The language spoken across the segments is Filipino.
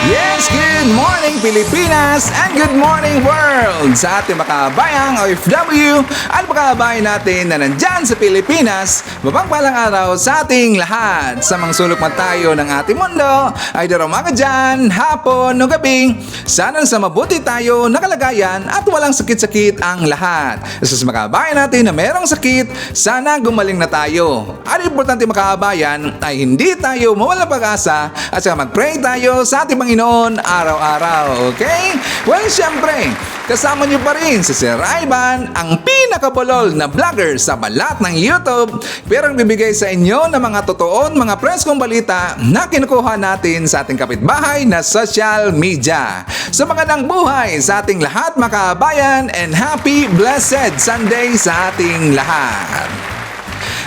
Yes, good morning Pilipinas and good morning world sa ating mga kabayang OFW at mga kabayan natin na nandyan sa Pilipinas. Mapagpalang araw sa ating lahat. Sa mga sulok man tayo ng ating mundo, ay daramaga dyan, hapon o gabi. Sana sa mabuti tayo nakalagayan at walang sakit-sakit ang lahat. Sa mga kabayan natin na merong sakit, sana gumaling na tayo. At importante mga kabayan ay hindi tayo mawala pag-asa at saka mag-pray tayo sa ating Panginoon araw-araw, okay? Well, syempre, kasama niyo pa rin si Sir Ivan, ang pinakabulol na vlogger sa balat ng YouTube, pero bibigay sa inyo ng mga totoon, mga preskong balita na kinukuha natin sa ating kapitbahay na social media. Sa magandang buhay sa ating lahat mga kabayan and happy blessed Sunday sa ating lahat.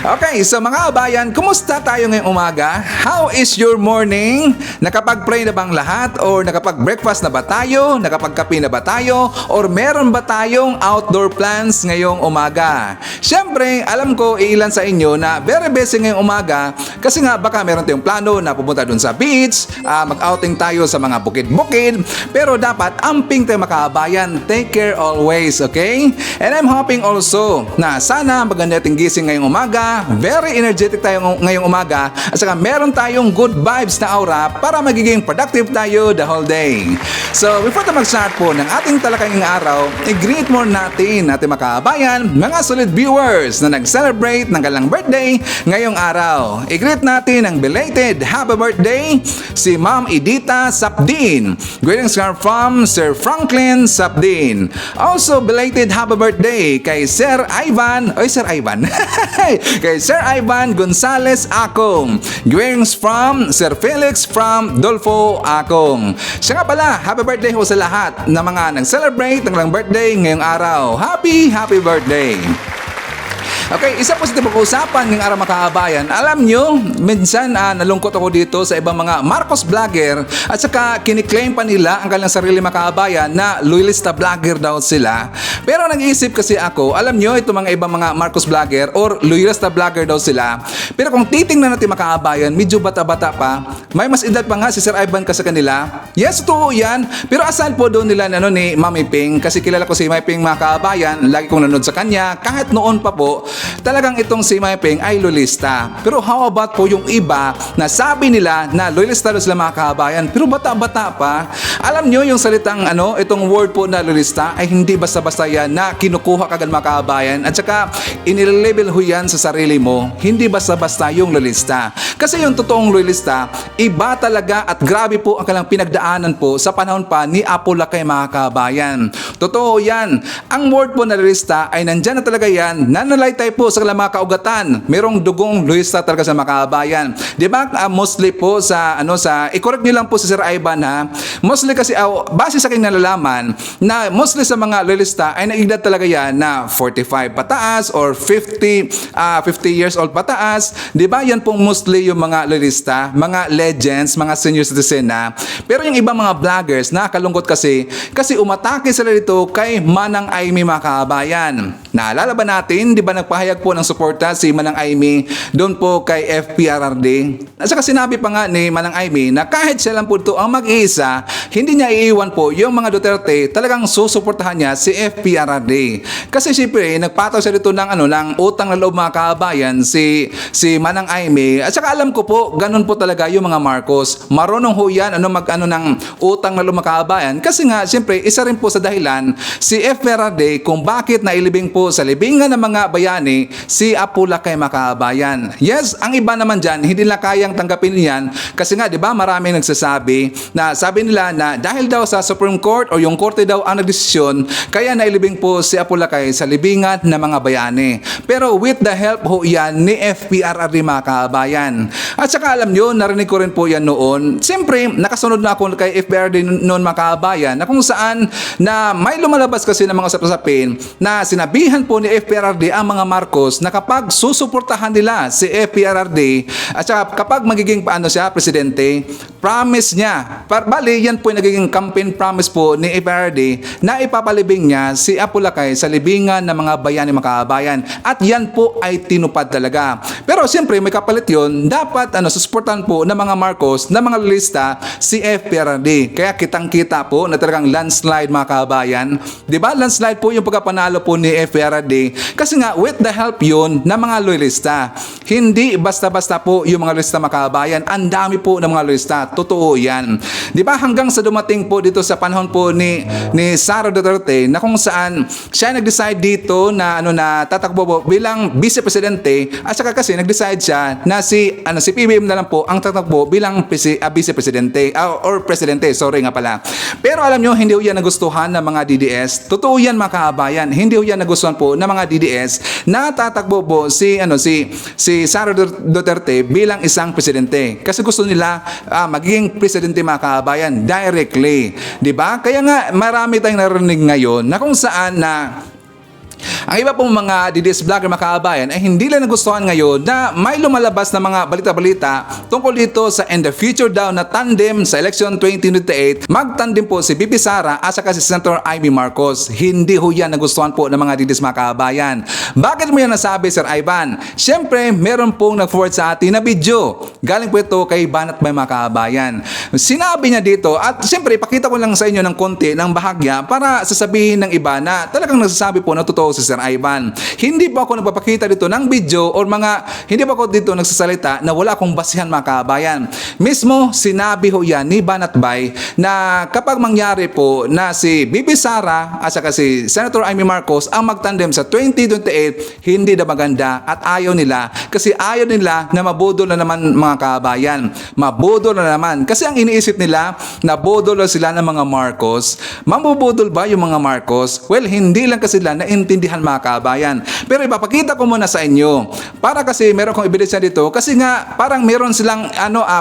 Okay, so mga kabayan, kumusta tayo ngayong umaga? How is your morning? Nakapag-pray na bang lahat? Or nakapag-breakfast na ba tayo? Nakapag-kape na ba tayo? Or meron ba tayong outdoor plans ngayong umaga? Siyempre, alam ko ilan sa inyo na very busy ngayong umaga kasi nga baka meron tayong plano na pupunta dun sa beach, mag-outing tayo sa mga bukid-bukid, pero dapat amping tayo mga kabayan. Take care always, okay? And I'm hoping also na sana maganda ating gising ngayong umaga. Very energetic tayo ngayong umaga at saka meron tayong good vibes na aura para magiging productive tayo the whole day. So before tayo mag-start po ng ating talakayang araw, i-greet mo natin ating mga kabayan, mga solid viewers na nag-celebrate ng kanilang birthday ngayong araw. I-greet natin ang belated happy birthday si Ma'am Edita Sapdin. Greetings from Sir Franklin Sapdin. Also belated happy birthday kay Sir Ivan, kay Sir Ivan Gonzales Akong. Greetings from Sir Felix from Dolfo Akong. Siya nga pala, happy birthday ho sa lahat na mga nag-celebrate ng kanilang birthday ngayong araw. Happy birthday! Okay, isa po sa pag-uusapan ng araw mga kabayan. Alam nyo, minsan nalungkot ako dito sa ibang mga Marcos vlogger at saka kiniklaim pa nila ang kanilang sarili mga kabayan na loyalista vlogger daw sila. Pero nag-iisip kasi ako, alam nyo, ito mga ibang mga Marcos vlogger or loyalista vlogger daw sila. Pero kung titingnan natin mga kabayan, medyo bata-bata pa, may mas edad pa nga si Sir Ivan ka sa kanila. Yes, totoo yan. Pero asal po doon nila ni Mami Ping, kasi kilala ko si Mami Ping mga kabayan, lagi kong nanood sa kanya, kahit noon pa po, talagang itong si Mami Ping ay loyalista. Pero how about po yung iba na sabi nila na loyalista daw sila mga kabayan, pero bata-bata pa. Alam nyo yung salitang itong word po na loyalista ay hindi basta-basta yan na kinukuha kagad mga kabayan at saka inilabel ho yan sa sarili mo. Hindi basta-basta yung loyalista. Kasi yung totoong loyalista, iba talaga at grabe po ang kanilang pinagdaanan po sa panahon pa ni Apo Lakay mga kabayan. Totoo yan. Ang word po na loyalista ay nandyan na talaga yan, nanalaitay po sa mga kaugatan. Merong dugong loyalista talaga sa mga kabayan. Di ba? Mostly po sa i-correct niyo lang po si Sir Ivan ha. Mostly kasi base sa aking nalalaman na mostly sa mga loyalista ay naigdad talaga yan na 45 pataas or 50 years old pataas. Di ba? Yan pong mostly yung mga loyalista, mga legends, mga senior citizen na. Pero yung ibang mga vloggers nakalungkot kasi umatake sila dito kay Manang Aimee mga kabayan. Naalala ba natin, di ba nagpahayag po ng suporta si Manang Aimee doon po kay FPRRD? At saka sinabi pa nga ni Manang Aimee na kahit siya lang po ito ang mag-iisa, hindi niya iiwan po yung mga Duterte, talagang susuportahan niya si FPRRD. Kasi siyempre, nagpataw siya dito ng utang na loob mga kabayan si Manang Aimee. At saka alam ko po, ganun po talaga yung mga Marcos. Marunong ho yan ng utang na loob mga kabayan. Kasi nga, siyempre, isa rin po sa dahilan si FPRRD kung bakit nailibing po sa libingan ng mga bayani si Apo Lakay mga kabayan. Yes, ang iba naman dyan, hindi nila kayang tanggapin yan kasi nga, di ba, maraming nagsasabi na sabi nila na dahil daw sa Supreme Court o yung korte daw ang nagdesisyon, kaya nailibing po si Apo Lakay sa libingan ng mga bayani. Pero with the help ho yan ni FPRRD mga kabayan. At saka alam nyo, narinig ko rin po yan noon. Siyempre, nakasunod na ako kay FPRRD noon mga kabayan na kung saan na may lumalabas kasi ng mga usap-usapin na sinabihan po ni FPRRD ang mga Marcos na kapag susuportahan nila si FPRRD at saka kapag magiging presidente, promise niya. Bali, yan po yung nagiging campaign promise po ni FRD na ipapalibing niya si Apulacay sa libingan ng mga bayani mga kabayan. At yan po ay tinupad talaga. Pero siyempre, may kapalit yun. Dapat susuportahan po ng mga Marcos, ng mga lista si FPRD. Kaya kitang-kita po na talagang landslide mga kabayan. Diba? Landslide po yung pagkapanalo po ni FPRD. Kasi nga, with the help yun ng mga loyalista. Hindi basta-basta po yung mga loyalista mga kabayan. Ang dami po ng mga loyalista. Totoo yan. Di ba hanggang sa dumating po dito sa panahon po ni Sara Duterte na kung saan siya nag-decide dito na tatakbo po bilang Vice Presidente at saka kasi nag-decide siya na si PBM na lang po ang tatakbo bilang Vice Presidente or Presidente, sorry nga pala. Pero alam nyo, hindi ho yan nagustuhan ng mga DDS. Totoo yan mga kabayan. Hindi ho yan nagustuhan po ng mga DDS na tatakbo po si Sara Duterte bilang isang presidente. Kasi gusto nila magiging presidente mga kabayan directly, 'di ba? Kaya nga marami tayong narinig ngayon na kung saan na ang iba pong mga DDS vlogger mga kabayan ay hindi lang nagustuhan ngayon na may lumalabas na mga balita-balita tungkol dito sa in the future daw na tandem sa election 2028. Magtandem po si BP Sara at saka si Senator Amy Marcos. Hindi ho yan nagustuhan po ng mga DDS mga kabayan. Bakit mo yan nasabi, Sir Ivan? Siyempre, meron pong nag-forward sa atin na video. Galing po ito kay Banat Bay mga kabayan. Sinabi niya dito at siyempre, ipakita ko lang sa inyo ng konti ng bahagya para sasabihin ng iba na talagang nagsasabi po na totoo si Sir Ivan. Hindi po ako nagpapakita dito ng video or hindi po ako dito nagsasalita na wala akong basihan mga kabayan. Mismo sinabi ho yan ni Banat Bay na kapag mangyari po na si BP Sara at saka si Senator Amy Marcos ang magtandem sa 2028, hindi na maganda at ayaw nila kasi ayaw nila na mabudol na naman mga kabayan. Mabudol na naman. Kasi ang iniisip nila na budol na sila ng mga Marcos. Mabubudol ba yung mga Marcos? Well, hindi lang kasi sila naintindihan mga kabayan. Pero ipapakita ko muna sa inyo. Para kasi meron kong ebidensya dito kasi nga parang meron silang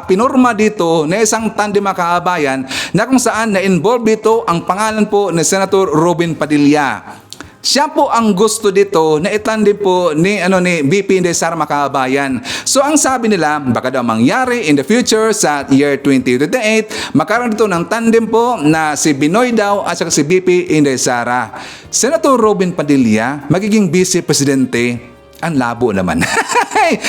pinurma dito na isang tandem mga kabayan na kung saan na-involve dito ang pangalan po ni Senator Robin Padilla. Siya po ang gusto dito na itandem po ni BP Inday Sara Makabayan. So ang sabi nila, baka daw mangyari in the future sa year 2028, magkaroon dito ng tandem po na si Binoy daw at saka si BP Inday Sara. Senator Robin Padilla, magiging Vice Presidente. Ang labo naman.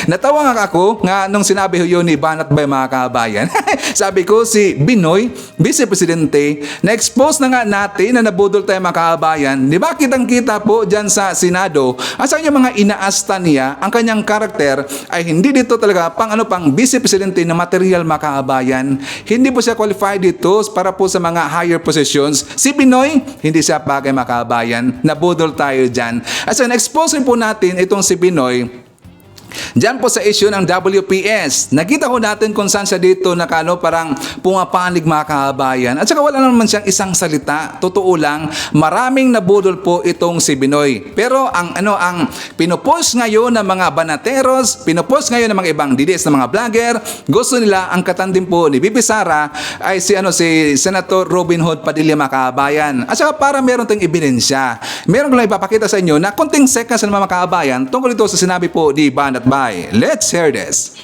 Natawa nga ako nga nung sinabi yun ni Banat Bay mga kabayan. Sabi ko si Binoy, Vice Presidente, na-expose na nga natin na nabudol tayo mga kabayan. Di ba kitang-kita po dyan sa Senado, asa yung mga inaasta niya, ang kanyang karakter ay hindi dito talaga pang Vice Presidente na material mga kabayan. Hindi po siya qualified dito para po sa mga higher positions. Si Binoy, hindi siya bagay mga kabayan. Nabudol tayo dyan. Asa na-expose rin po natin itong si Binoy diyan po sa issue ng WPS. Nakita ko natin kung saan siya dito parang pumapanig mga kabayan. At saka wala naman siyang isang salita. Totoo lang, maraming nabudol po itong si Binoy. Pero ang pinopost ngayon ng mga banateros, pinopost ngayon ng mga ibang DDS na mga vlogger, gusto nila ang katandim po ni BP Sara ay si Senator Robin Hood Padilla mga kabayan. At saka para meron tayong ebidensya. Meron ko lang ipapakita sa inyo na konting seconds ng mga kabayan tungkol ito sa sinabi po ni Banat Bay. Let's hear this.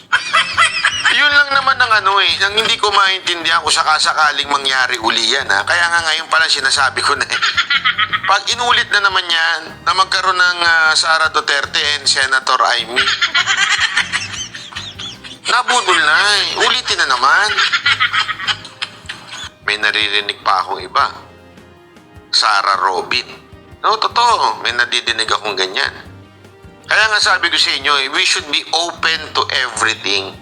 Yun lang naman ang ang hindi ko maintindihan kung sakasakaling mangyari uli yan ha. Kaya nga ngayon pala sinasabi ko na pag inulit na naman yan na magkaroon ng Sara Duterte and Senator Amy, nabudol na ulitin na naman. May naririnig pa akong iba. Sara Robin. No, totoo. May nadidinig akong ganyan. Kaya nga sabi ko sa inyo, we should be open to everything.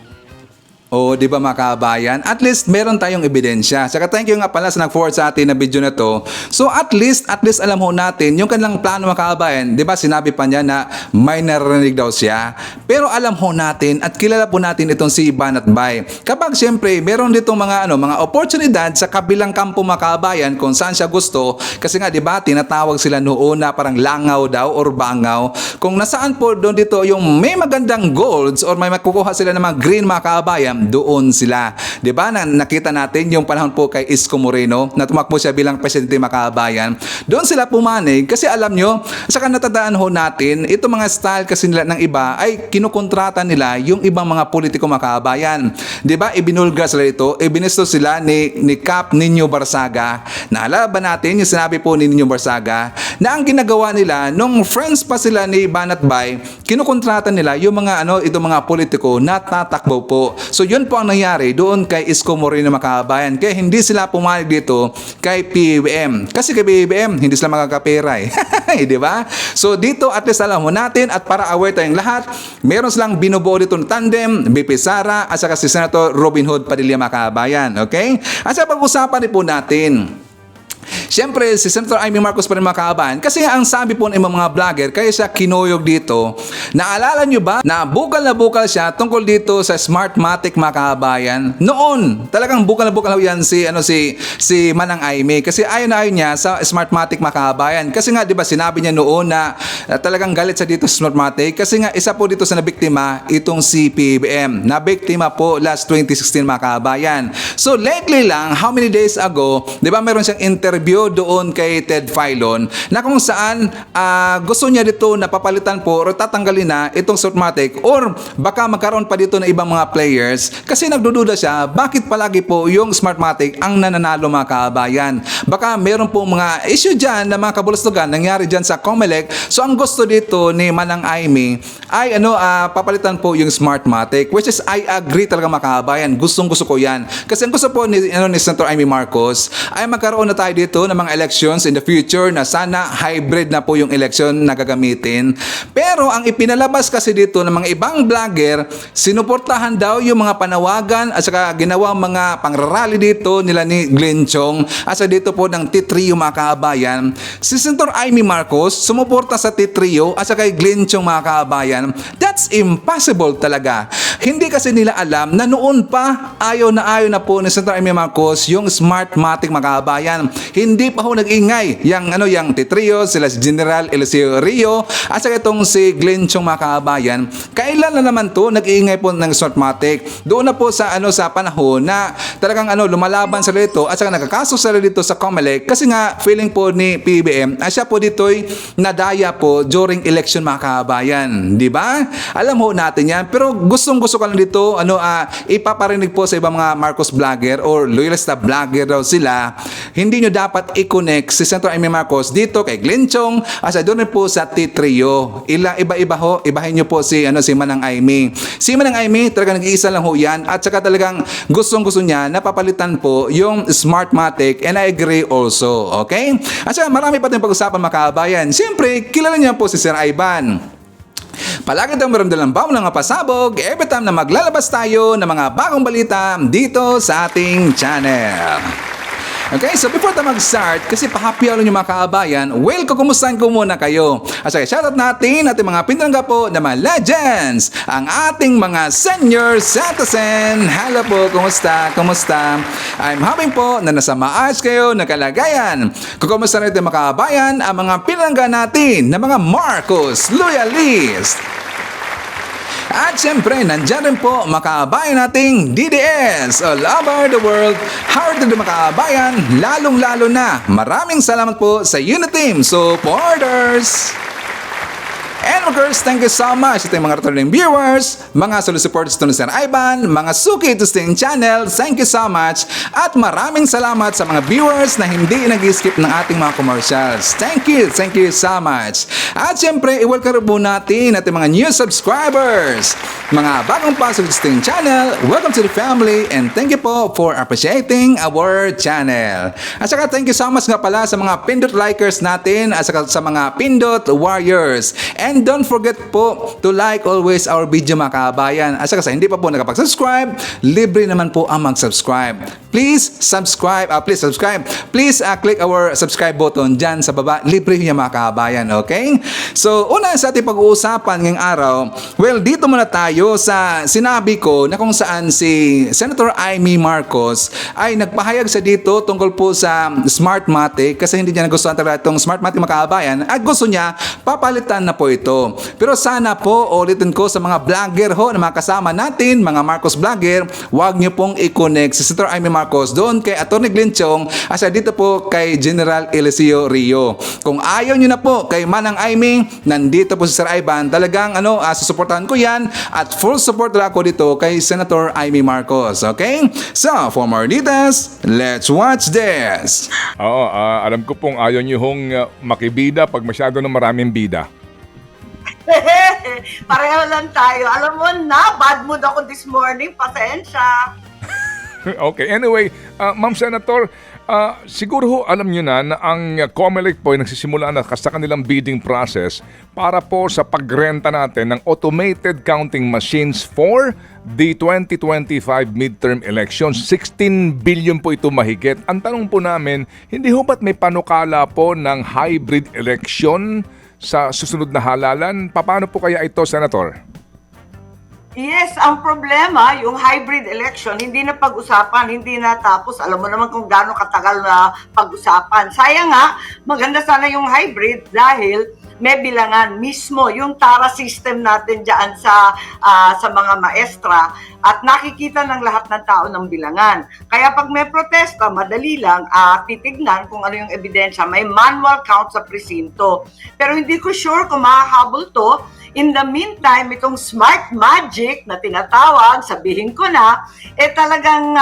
O, di ba mga kabayan? At least meron tayong ebidensya. Saka thank you nga pala sa nag-forward sa atin na video na to. So at least alam ho natin yung kanilang plano mga kabayan. Di ba sinabi pa niya na may narinig daw siya. Pero alam ho natin at kilala po natin itong si Banat Bay. Kapag siyempre meron ditong mga oportunidad sa kabilang kampo mga kabayan kung saan siya gusto. Kasi nga di ba tinatawag sila noon na parang langaw daw or bangaw. Kung nasaan po doon dito yung may magandang golds or may makukuha sila ng mga green mga kabayan, makabayan, doon sila. 'Di ba? Nakita natin yung panahon po kay Isko Moreno na tumakbo siya bilang presidente makabayan. Doon sila pumanig kasi alam nyo, saka natandaan ho natin, ito mga style kasi nila ng iba ay kinukontrata nila yung ibang mga politiko makabayan. 'Di ba? Ibinulgar sila ito, ibinesto sila ni Cap Nino Barsaga. Naalala ba natin yung sinabi po ni Nino Barsaga na ang ginagawa nila nung friends pa sila ni Banat Bay, kinukontrata nila yung mga itong mga politiko na tatakbo po. So yun po ang nangyari doon kay Isko Moreno makabayan. Kaya hindi sila pumalig dito kay PBBM. Kasi kay PBBM, hindi sila makakapera eh. Di ba? So dito at least alam mo natin at para aware tayong lahat, meron silang binubuo dito ng tandem, BP Sara at saka si Senator Robin Hood Padilla makabayan. Okay? At sa pag-usapan din po natin, siyempre, si Senator Amy Marcos pa rin makabayan kasi ang sabi po ng mga vlogger, kaya siya kinuyog dito. Naalala nyo ba na bukal siya tungkol dito sa Smartmatic makabayan? Noon, talagang bukal yan si Manang Amy kasi ayon na ayon niya sa Smartmatic makabayan. Kasi nga, di ba, sinabi niya noon na talagang galit sa dito sa Smartmatic kasi nga isa po dito sa nabiktima itong si PBBM. Nabiktima po last 2016 makabayan. So, lately lang, how many days ago, di ba, meron siyang interview doon kay Ted Filon na kung saan gusto niya dito na papalitan po o tatanggalin na itong Smartmatic or baka magkaroon pa dito na ibang mga players kasi nagdududa siya bakit palagi po yung Smartmatic ang nananalo mga kabayan. Baka meron po mga issue dyan na mga kabulastugan nangyari dyan sa Comelec. So ang gusto dito ni Manang Amy ay papalitan po yung Smartmatic, which is I agree talaga mga kabayan. Gustong-gusto ko yan. Kasi ang gusto po ni Senator Amy Marcos ay magkaroon na tayo dito ng mga elections in the future na sana hybrid na po yung election na gagamitin. Pero ang ipinalabas kasi dito ng mga ibang vlogger, sinuportahan daw yung mga panawagan at saka ginawang mga pangrarally dito nila ni Glenn Chong at saka dito po ng T3 yung mga kabayan. Si Senator Amy Marcos sumuporta sa T3 at saka kay Glenn Chong mga kabayan. That's impossible talaga. Hindi kasi nila alam na noon pa ayaw na po ni Senator Amy Marcos yung Smartmatic mga kabayan. Hindi pa ho nag-ingay yung T3, sila si General Eliseo Rio at saka itong si Glenn Chong mga kabayan. Kailan na naman to nag-iingay po ng Smartmatic? Doon na po sa panahon na talagang lumalaban sila dito at saka nagkakaso sila dito sa Comelec kasi nga feeling po ni PBBM siya po dito'y nadaya po during election mga kabayan. Di ba? Alam ho natin yan. Pero gustong-gusto ko lang dito ipaparinig po sa ibang mga Marcos vlogger or loyalista vlogger daw sila. Hindi nyo dapat i-connect si Senator Amy Marcos dito kay Glenn Chong at doon rin po sa T3. Iba-iba ho, ibahin nyo po si Manang Amy. Si Manang Amy, talagang nag-iisa lang ho yan at saka talagang gustong-gusto niya na papalitan po yung Smartmatic and I agree also. Okay? At saka marami pa tayong pag-usapan mga kabayan. Siyempre, kilala niya po si Sir Ivan. Palagi tayong maramdalang bawang ng pasabog every time na maglalabas tayo ng mga bagong balita dito sa ating channel. Okay, so before tayo mag-start, kasi pa-happy hour yung mga kaabayan, kumustahin ko muna kayo. At saka shoutout natin ating mga pinangga po na mga legends, ang ating mga senior citizen. Hello po, kumusta? I'm hoping po na nasa maayos kayo na kalagayan. Kumusta rin mga kaabayan, ang mga pinangga natin na mga Marcos Loyalist. At syempre, nandyan rin po makabayan nating DDS all over the world. Howard na makabayan, lalong-lalo na. Maraming salamat po sa Uniteam supporters. And of course, thank you so much sa ating mga returning viewers, mga solid supporters to ni Sir Ivan, mga suki to Sting Channel, thank you so much. At maraming salamat sa mga viewers na hindi nag-skip ng ating mga commercials. Thank you so much. At syempre, i-welcome po natin ating mga new subscribers, mga bagong pasok to Sting Channel. Welcome to the family and thank you po for appreciating our channel. At saka thank you so much nga pala sa mga pindot likers natin at saka sa mga pindot warriors. And don't forget po to like always our video mga kabayan. At saka sa hindi pa po nakapag-subscribe, libre naman po ang mag-subscribe. Please subscribe. Please click our subscribe button dyan sa baba. Libre yung mga kabayan. Okay? So, una sa ating pag-uusapan ngayong araw, well, dito muna tayo sa sinabi ko na kung saan si Senator Amy Marcos ay nagpahayag sa dito tungkol po sa Smartmatic kasi hindi niya nagustuhan talaga itong Smartmatic mga kabayan at gusto niya papalitan na po ito. Rito. Pero sana po, ulitin ko sa mga vlogger ho na mga kasama natin, mga Marcos vlogger, huwag niyo pong i-connect si Senator Amy Marcos doon kay Atty. Glenn Chong asa dito po kay General Eliseo Rio. Kung ayaw niyo na po kay Manang Amy, nandito po si Sir Ivan. Talagang susuportahan ko yan at full support ako dito kay Senator Amy Marcos. Okay? So, for more details, let's watch this. Oo, alam ko pong ayaw niyo hong makibida pag masyado na maraming bida. Pareho lang tayo. Alam mo na, bad mood ako this morning. Pasensya. Okay, anyway, Ma'am Senator, siguro ho alam niyo na ang COMELEC po ay nagsisimula na sa kanilang bidding process para po sa pagrenta natin ng automated counting machines for the 2025 midterm elections. 16 billion po ito mahigit. Ang tanong po namin, hindi ho ba't may panukala po ng hybrid election sa susunod na halalan? Paano po kaya ito, Senator? Yes, ang problema, yung hybrid election, hindi na pag-usapan, hindi na tapos. Alam mo naman kung gaano katagal na pag-usapan. Sayang nga, maganda sana yung hybrid dahil may bilangan mismo yung TARA system natin dyan sa mga maestra at nakikita ng lahat ng tao ng bilangan. Kaya pag may protesta, madali lang titignan kung ano yung ebidensya. May manual count sa presinto. Pero hindi ko sure kung mahahabol to. In the meantime, itong smart magic na tinatawag, sabihin ko na, talagang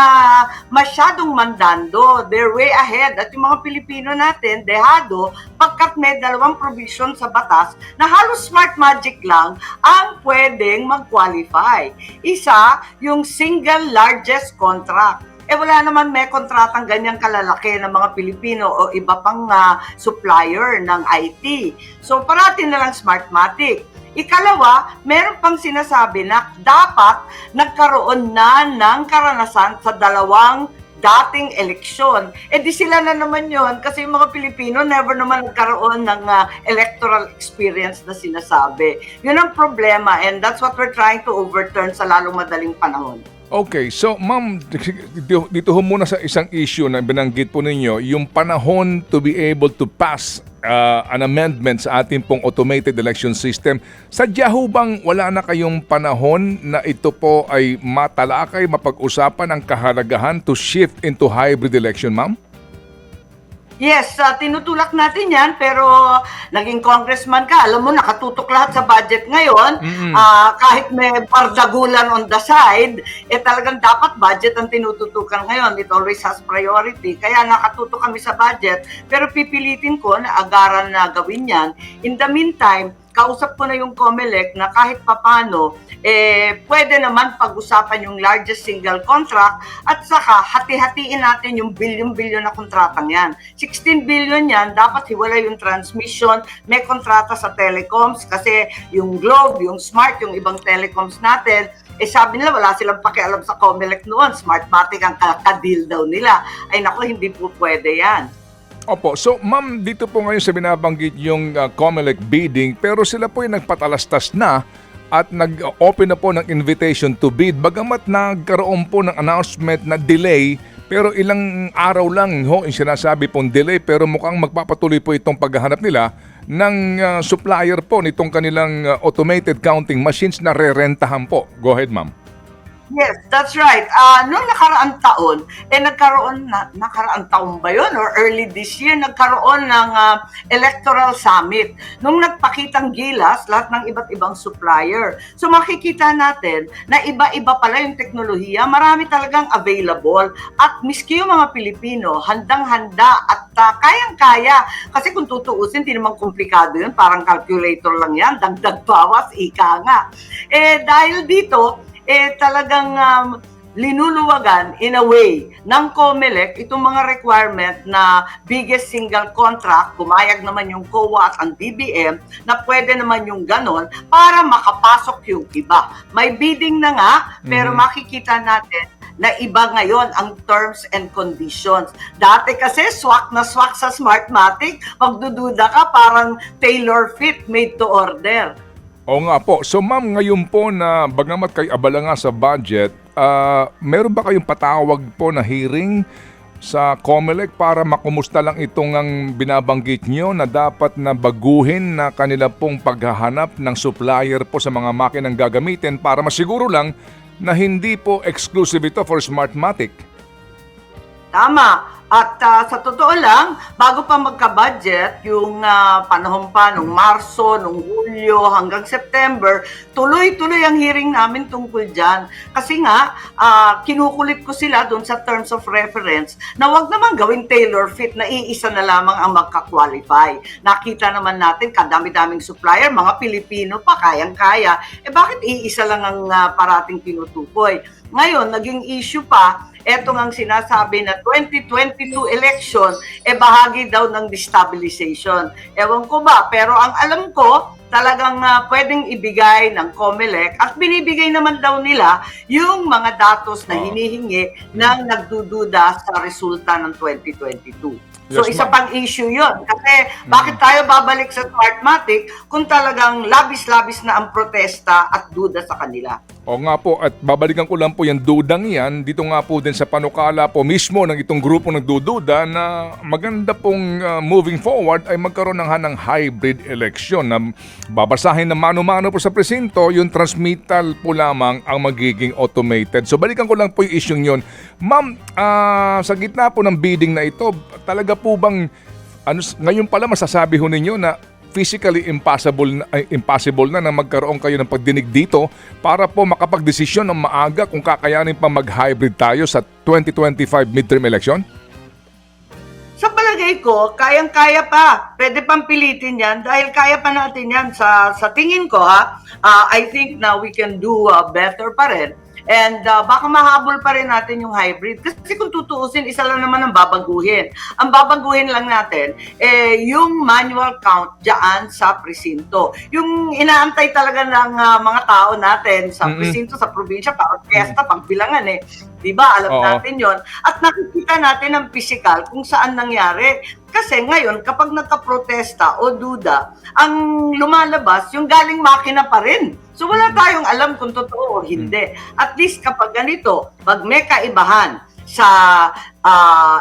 masyadong mandando. They're way ahead. At yung mga Pilipino natin, dehado, pagkat may dalawang provision sa batas na halos smart magic lang ang pwedeng mag-qualify. Isa, yung single largest contract. Wala naman may kontratang ganyang kalalaki ng mga Pilipino o iba pang supplier ng IT. So, parati na lang Smartmatic. Ikalawa, meron pang sinasabi na dapat nagkaroon na ng karanasan sa dalawang dating eleksyon. Di sila na naman yon kasi yung mga Pilipino never naman nagkaroon ng electoral experience na sinasabi. Yun ang problema and that's what we're trying to overturn sa lalong madaling panahon. Okay, so ma'am, dito ho muna sa isang issue na binanggit po ninyo, yung panahon to be able to pass an amendment sa ating pong automated election system. Sadya ho bang wala na kayong panahon na ito po ay matalakay, mapag-usapan ang kahalagahan to shift into hybrid election, ma'am? Yes, tinutulak natin yan, pero naging congressman ka, alam mo, nakatutok lahat sa budget ngayon. Kahit may pardagulan on the side, talagang dapat budget ang tinututukan ngayon. It always has priority. Kaya nakatutok kami sa budget, pero pipilitin ko na agaran na gawin yan. In the meantime, kausap ko na yung COMELEC na kahit papano, pwede naman pag-usapan yung largest single contract at saka hati-hatiin natin yung billion-billion na kontratang yan. 16 billion yan, dapat hiwalay yung transmission, may kontrata sa telecoms kasi yung Globe, yung Smart, yung ibang telecoms natin, sabi nila wala silang pakialam sa COMELEC noon, Smartmatic ang ka-deal daw nila. Ay naku, hindi po pwede yan. Opo, so ma'am, dito po ngayon sa binabanggit yung COMELEC bidding, pero sila po ay nagpatalastas na at nag-open na po ng invitation to bid. Bagamat nagkaroon po ng announcement na delay, pero ilang araw lang ho, yung sinasabi pong delay, pero mukhang magpapatuloy po itong paghahanap nila ng supplier po nitong kanilang automated counting machines na re-rentahan po. Go ahead, ma'am. Yes, that's right. Noong nakaraang taon, nakaraang taon ba yun? Or early this year, nagkaroon ng electoral summit. Nung nagpakitang gilas, lahat ng iba't ibang supplier. So makikita natin na iba-iba pala yung teknolohiya. Marami talagang available. At miski yung mga Pilipino, handang-handa at kayang-kaya. Kasi kung tutuusin, hindi naman komplikado yun. Parang calculator lang yan. Dagdag bawas, ika nga. Dahil dito, talagang linuluwagan in a way ng COMELEC itong mga requirement na biggest single contract, pumayag naman yung COA at ang DBM na pwede naman yung ganon para makapasok yung iba. May bidding na nga, pero makikita natin na iba ngayon ang terms and conditions. Dati kasi swak na swak sa Smartmatic, magdududa ka parang tailor fit, made to order. Oo nga po. So ma'am, ngayon po na bagamat kayo abala nga sa budget, meron ba kayong patawag po na hearing sa COMELEC para makumusta lang itong ang binabanggit nyo na dapat na baguhin na kanila pong paghahanap ng supplier po sa mga makinang gagamitin para masiguro lang na hindi po exclusive ito for Smartmatic. Tama. At sa totoo lang, bago pa magka-budget, yung panahon pa, nung Marso, nung Hulyo, hanggang September, tuloy-tuloy ang hearing namin tungkol dyan. Kasi nga, kinukulit ko sila dun sa terms of reference na wag naman gawing tailor fit na iisa na lamang ang magka-qualify. Nakita naman natin, kadami-daming supplier, mga Pilipino pa, kayang-kaya. Bakit iisa lang ang parating tinutukoy? Ngayon, naging issue pa, eto ngang sinasabi na 2022 election, bahagi daw ng destabilization. Ewan ko ba, pero ang alam ko, talagang pwedeng ibigay ng COMELEC at binibigay naman daw nila yung mga datos na hinihingi ng nagdududa sa resulta ng 2022. So, Yes, isa ma'am. pang issue yun. Kasi, bakit tayo babalik sa Smartmatic kung talagang labis-labis na ang protesta at duda sa kanila? O nga po, at babalikan ko lang po yung dudang yan, dito nga po din sa panukala po mismo ng itong grupo nagdududa na maganda pong moving forward ay magkaroon ng hybrid election na babasahin na mano-mano po sa presinto, yung transmittal po lamang ang magiging automated. So balikan ko lang po yung issue yun. Ma'am, sa gitna po ng bidding na ito, talaga po bang, ngayon pala masasabi ho ninyo na physically impossible na magkaroon kayo ng pagdinig dito para po makapagdesisyon ng maaga kung kakayanin pa mag-hybrid tayo sa 2025 midterm election? Sa palagay ko, kayang-kaya pa. Pwede pang pilitin yan dahil kaya pa natin yan. Sa tingin ko, I think na we can do better pa rin. And baka mahabol pa rin natin yung hybrid. Kasi kung tutuusin, isa lang naman ang babaguhin. Ang babaguhin lang natin, yung manual count dyan sa presinto. Yung inaantay talaga ng mga tao natin sa presinto, sa probinsya, para orkestra, pagbilangan Diba? Alam natin yon. At nakikita natin ang physical kung saan nangyari. Kasi ngayon, kapag nagka-protesta o duda, ang lumalabas, yung galing makina pa rin. So wala tayong alam kung totoo o hindi. At least kapag ganito, pag may kaibahan sa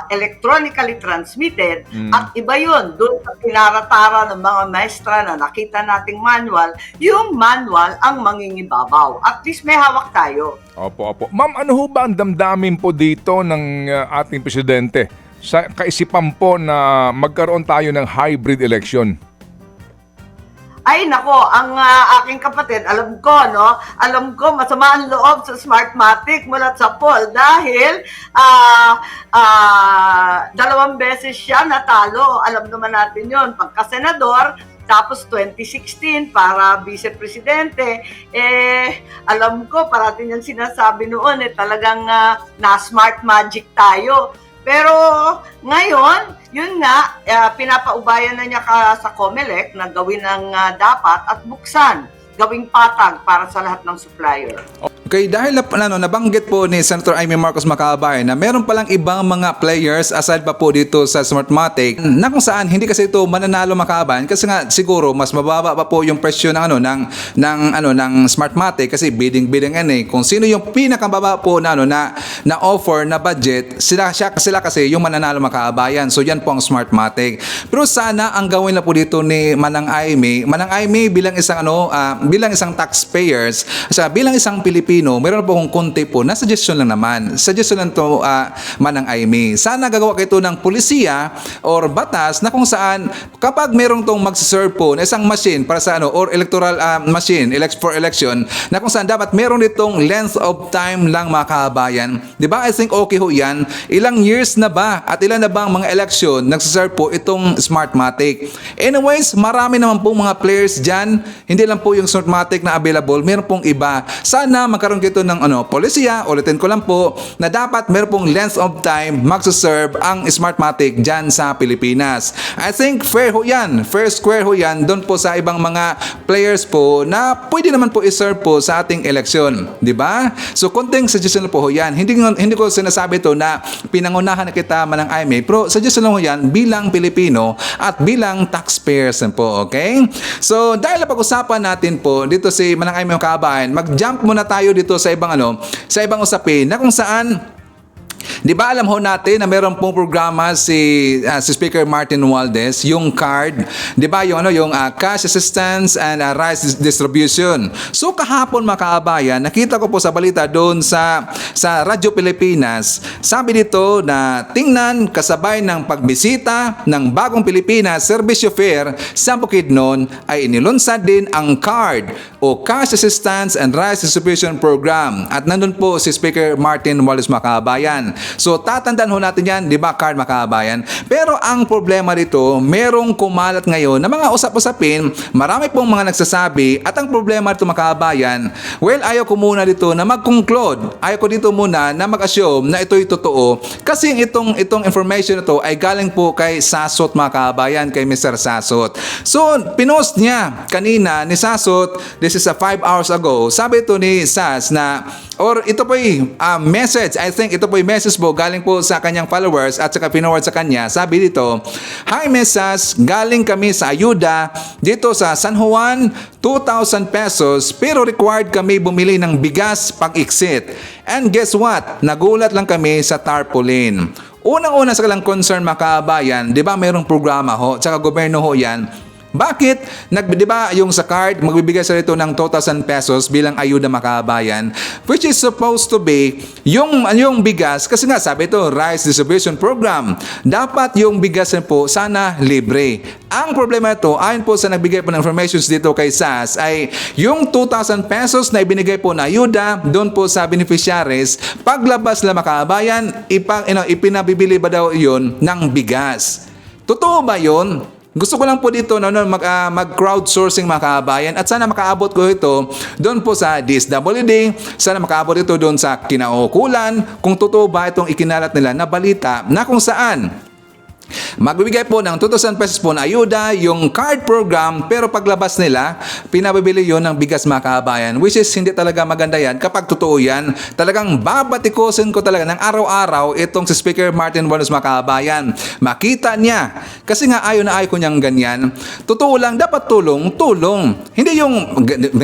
electronically transmitted, at iba yun, doon sa pinaratara ng mga maestra na nakita nating manual, yung manual ang mangingibabaw. At least may hawak tayo. Opo. Ma'am, ano ho ba ang damdamin po dito ng ating presidente sa kaisipan po na magkaroon tayo ng hybrid election? Ay nako, ang aking kapatid, alam ko masama ang loob sa Smartmatic mula sa poll dahil 2 beses siya natalo. Alam naman natin yon, pagka-senador, tapos 2016 para vice-presidente. Alam ko, parating yung sinasabi noon, talagang na smart magic tayo. Pero ngayon, yun nga, pinapaubayan na niya sa COMELEC na gawin ang dapat at buksan, gawing patag para sa lahat ng supplier. Okay, dahil nabanggit po ni Senator Amy Marcos Macabay na meron palang ibang mga players aside pa po dito sa Smartmatic na kung saan hindi kasi ito mananalo Macabay kasi nga siguro mas mababa pa po yung presyo ng ng Smartmatic kasi bidding kung sino yung pinakababa po na offer na budget sila kasi yung mananalo Makabayan. So yan po ang Smartmatic. Pero sana ang gawin na po dito ni Manang Aimee bilang isang taxpayers, bilang isang Pilipino, meron po akong konti po na suggestion lang naman. Suggestion lang to Manang Aimee. Sana gagawa kayo ng polisiya or batas na kung saan kapag merong tong mag-serve po na isang machine para sa or electoral machine for election na kung saan dapat meron ditong length of time lang mga kabayan. 'Di ba? I think okay ho 'yan. Ilang years na ba at ilan na bang mga election nagsiserve po itong Smartmatic. Anyways, marami naman po mga players diyan. Hindi lang po yung Smartmatic na available, meron pong iba. Sana magkaroon kito ng polisiya, ulitin ko lang po, na dapat meron pong length of time magsuserve ang Smartmatic dyan sa Pilipinas. I think fair ho yan, fair square ho yan doon po sa ibang mga players po na pwede naman po iserve po sa ating eleksyon. Di ba? So, konting suggestion po ho yan. Hindi ko sinasabi to na pinangunahan na kita Manang Aimee, pero suggestion lang ho yan bilang Pilipino at bilang taxpayers po, okay? So, dahil napag-usapan natin po dito si Manang Aimee Macabay, mag-jump muna tayo dito sa ibang usapin na kung saan Di ba alam ho natin na meron pong programa si Speaker Martin Romualdez, yung CARD, di ba yung cash assistance and rice distribution. So kahapon mga kaabayan, nakita ko po sa balita doon sa Radyo Pilipinas, sabi dito na tingnan kasabay ng pagbisita ng Bagong Pilipinas Servicio Fair sa Bukidnon ay inilunsad din ang CARD o Cash Assistance and Rice Distribution Program. At nandun po si Speaker Martin Romualdez mga kaabayan. So tatandaan ho natin yan, di ba, CARD mga kaabayan? Pero ang problema dito, merong kumalat ngayon na mga usap-usapin, marami pong mga nagsasabi, at ang problema dito mga kaabayan, well, ayaw ko muna dito na mag-conclude. Ayaw ko dito muna na mag-assume na ito'y totoo. Kasi itong information na to ay galing po kay Sasot mga kaabayan, kay Mr. Sasot. So, pinost niya kanina ni Sasot, this is 5 hours ago, sabi ito ni Sas na, or ito po'y message, I think ito po'y message po galing po sa kanyang followers at saka pinoward sa kanya. Sabi dito, "Hi Messas, galing kami sa ayuda dito sa San Juan, 2,000 pesos pero required kami bumili ng bigas pag-exit. And guess what? Nagulat lang kami sa tarpaulin." Unang-una sa kalang concern mga kaabayan, di ba mayroong programa ho, tsaka gobyerno ho yan. Bakit? Di ba yung sa card, magbibigay sa ito ng 2,000 pesos bilang ayuda makabayan, which is supposed to be yung bigas, kasi nga sabi ito, rice distribution program. Dapat yung bigas na po sana libre. Ang problema ito, ayon po sa nagbigay po ng informations dito kay SAS, ay yung 2,000 pesos na ibinigay po na ayuda doon po sa beneficiaries, paglabas na makabayan, ipinabibili ba daw yun ng bigas? Totoo ba yun? Gusto ko lang po dito mag-crowdsourcing mga kaabayan at sana makaabot ko ito doon po sa DSWD, sana makaabot ito doon sa kinaukulan kung totoo ba itong ikinalat nila na balita na kung saan magbibigay po ng 2,000 pesos po na ayuda, yung card program, pero paglabas nila, pinabibili yun ng bigas mga kaabayan, which is hindi talaga maganda yan. Kapag totoo yan, talagang babatikusin ko talaga ng araw-araw itong si Speaker Martin Romualdez mga kaabayan. Makita niya, kasi nga ayaw na ayaw ko niyang ganyan. Totoo lang, dapat tulong. Hindi yung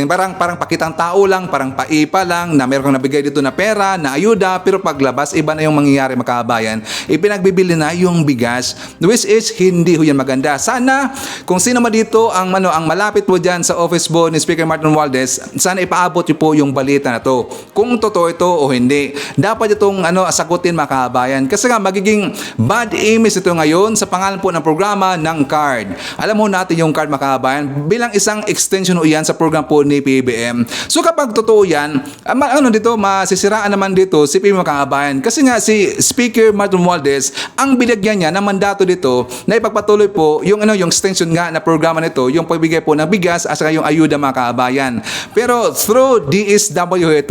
parang pakitang tao lang, parang paipa lang, na meron kang nabigay dito na pera, na ayuda, pero paglabas, iba na yung mangyayari mga kaabayan. Ipinagbibili na yung bigas, which is hindi ho yan maganda. Sana kung sino man dito ang malapit po dyan sa office po ni Speaker Martin Romualdez, sana ipaabot niyo po yung balita na to. Kung totoo ito o hindi. Dapat itong sagutin mga kabayan. Kasi nga magiging bad image ito ngayon sa pangalan po ng programa ng CARD. Alam mo natin yung CARD mga kabayan bilang isang extension o yan sa program po ni PBBM. So kapag totoo yan, masisiraan naman dito si PBBM mga kabayan. Kasi nga si Speaker Martin Romualdez, ang binigyan niya na mandato dito na ipagpatuloy po yung extension nga na programa nito, yung pagbigay po ng bigas at saka yung ayuda mga kaabayan. Pero through DSWD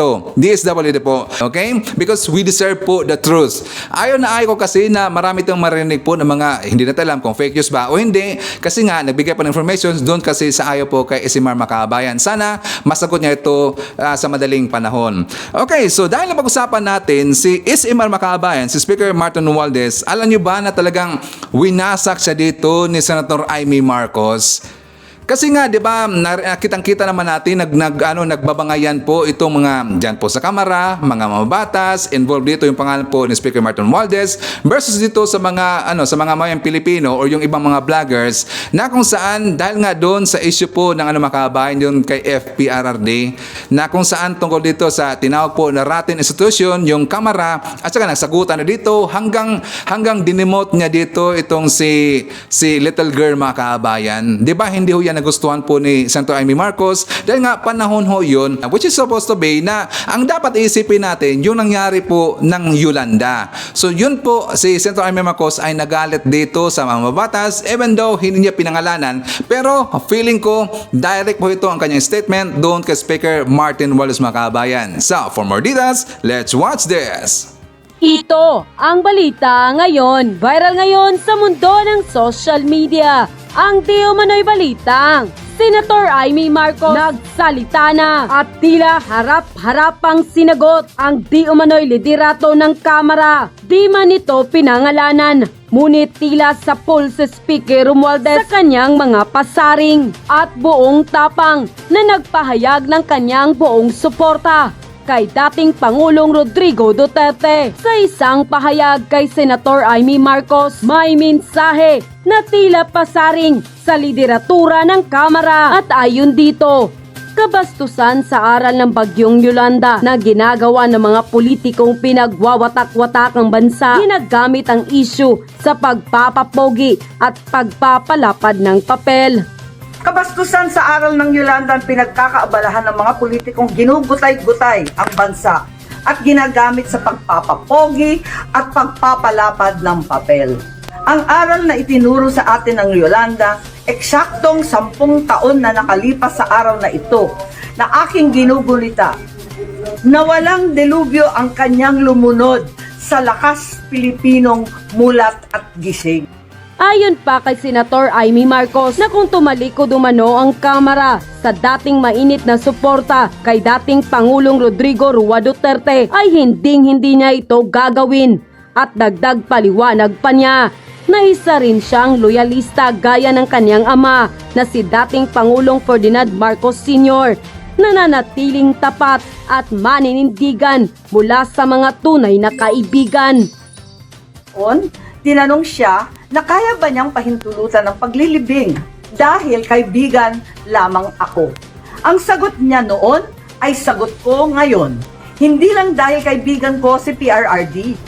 po. Okay? Because we deserve po the truth. Ayaw na ayaw ko kasi na marami itong marinig po ng mga hindi natin alam kung fake news ba o hindi, kasi nga nagbigay po ng information doon kasi sa ayaw po kay Isimar Makabayan. Sana masagot niya ito sa madaling panahon. Okay, so dahil napag-usapan natin si Isimar Makabayan, si Speaker Martin Romualdez, alam niyo ba na talagang winasak siya dito ni Senator Amy Marcos? Kasi nga, di ba, kitang-kita naman natin, nagbabangayan po itong mga dyan po sa Kamara, mga mababatas, involved dito yung pangalan po ni Speaker Martin Romualdez versus dito sa mga mayang Pilipino or yung ibang mga vloggers na kung saan, dahil nga doon sa issue po ng makabayan yun kay FPRRD, na kung saan tungkol dito sa tinawag po na rotten institution, yung Kamara, at saka nagsagutan na dito hanggang dinemote niya dito itong si little girl mga kabayan. Di ba, hindi ho yan nagustuhan po ni Senator Amy Marcos dahil nga panahon ho yun, which is supposed to be na ang dapat isipin natin yung nangyari po ng Yolanda. So yun po, si Senator Amy Marcos ay nagalit dito sa mga mabatas even though hindi niya pinangalanan, pero feeling ko direct po ito ang kanyang statement doon kay Speaker Martin Romualdez mga kabayan. So for more details, let's watch this. Ito ang balita ngayon. Viral ngayon sa mundo ng social media. Ang di umano'y balitang Senator Amy Marcos nagsalita na at tila harap-harapang sinagot ang di umano'y liderato ng Kamara. Di man ito pinangalanan, ngunit tila sa pulse Speaker Romualdez sa kanyang mga pasaring at buong tapang na nagpahayag ng kanyang buong suporta. kay dating Pangulong Rodrigo Duterte. Sa isang pahayag kay Senator Amy Marcos, may mensahe na tila pasaring sa lideratura ng Kamara. At ayon dito, kabastusan sa aral ng Bagyong Yolanda na ginagawa ng mga politikong pinagwawatak-watak ang bansa, ginagamit ang issue sa pagpapapogi at pagpapalapad ng papel. Kabastusan sa aral ng Yolanda ang pinagkakaabalahan ng mga politikong ginugutay-gutay ang bansa at ginagamit sa pagpapapogi at pagpapalapad ng papel. Ang aral na itinuro sa atin ng Yolanda, eksaktong 10 taon na nakalipas sa araw na ito na aking ginugulita, na walang delubyo ang kanyang lumunod sa lakas Pilipinong mulat at gising. Ayon pa kay Senator Amy Marcos na kung tumalikod umano ang Kamara sa dating mainit na suporta kay dating Pangulong Rodrigo Roa Duterte ay hindi niya ito gagawin. At dagdag paliwanag pa niya na isa rin siyang loyalista gaya ng kanyang ama na si dating Pangulong Ferdinand Marcos Sr. na nanatiling tapat at maninindigan mula sa mga tunay na kaibigan. Tinanong siya na kaya ba niyang pahintulutan ng paglilibing dahil kaibigan lamang ako. Ang sagot niya noon ay sagot ko ngayon. Hindi lang dahil kaibigan ko si PRRD.